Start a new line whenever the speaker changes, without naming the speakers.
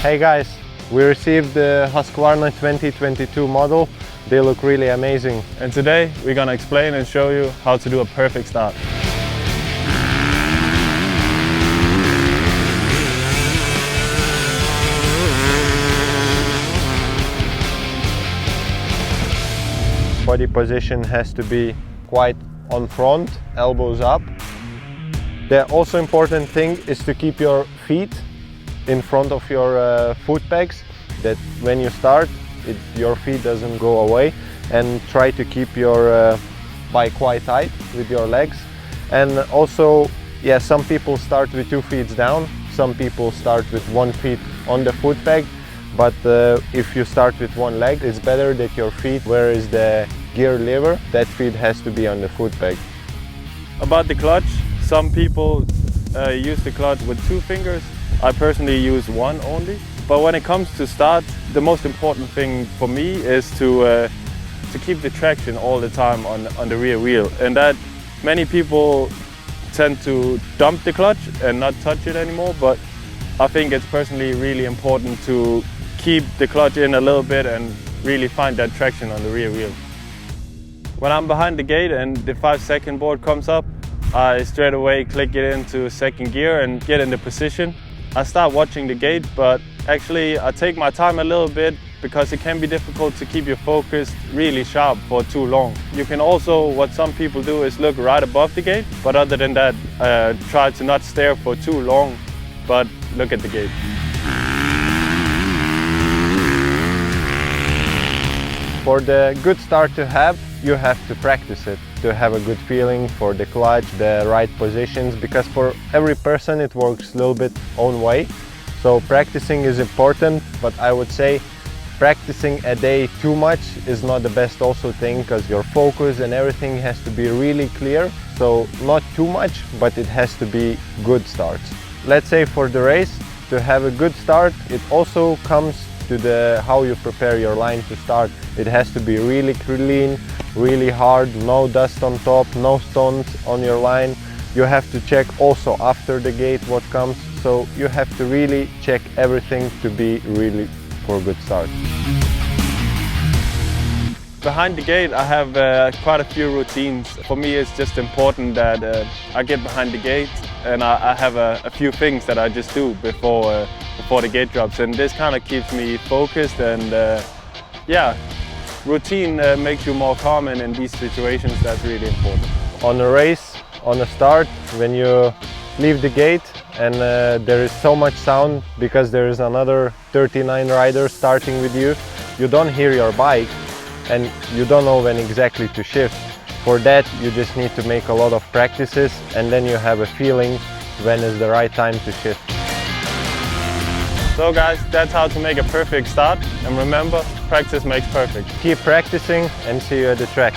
Hey guys, we received the Husqvarna 2022 model. They look really amazing.
And today we're gonna explain and show you how to do a perfect start.
Body position has to be quite on front, elbows up. The also important thing is to keep your feet in front of your foot pegs, that when you start, your feet doesn't go away, and try to keep your bike quite tight with your legs. And also, yeah, some people start with 2 feet down, some people start with 1 foot on the foot peg, but if you start with 1 leg, it's better that your feet, where is the gear lever, that feet has to be on the foot peg.
About the clutch, some people use the clutch with 2 fingers. I personally use 1 only. But when it comes to start, the most important thing for me is to keep the traction all the time on the rear wheel. And that many people tend to dump the clutch and not touch it anymore. But I think it's personally really important to keep the clutch in a little bit and really find that traction on the rear wheel. When I'm behind the gate and the 5-second board comes up, I straight away click it into 2nd gear and get in the position. I start watching the gate, but actually I take my time a little bit because it can be difficult to keep your focus really sharp for too long. You can also, what some people do is look right above the gate, but other than that, try to not stare for too long, but look at the gate.
For the good start to have, you have to practice it, to have a good feeling for the clutch, the right positions, because for every person it works a little bit own way. So practicing is important, but I would say practicing a day too much is not the best also thing, because your focus and everything has to be really clear. So not too much, but it has to be good starts. Let's say for the race, to have a good start, it also comes to how you prepare your line to start. It has to be really clean, really hard, no dust on top, no stones on your line. You have to check also after the gate what comes, so you have to really check everything to be really for a good start.
Behind the gate I have quite a few routines. For me it's just important that I get behind the gate and I have a few things that I just do before the gate drops, and this kind of keeps me focused, and yeah, routine makes you more calm, and in these situations that's really important.
On a race, on a start, when you leave the gate and there is so much sound because there is another 39 riders starting with you, you don't hear your bike and you don't know when exactly to shift. For that you just need to make a lot of practices, and then you have a feeling when is the right time to shift.
So guys, that's how to make a perfect start, and remember, practice makes perfect.
Keep practicing and see you at the track.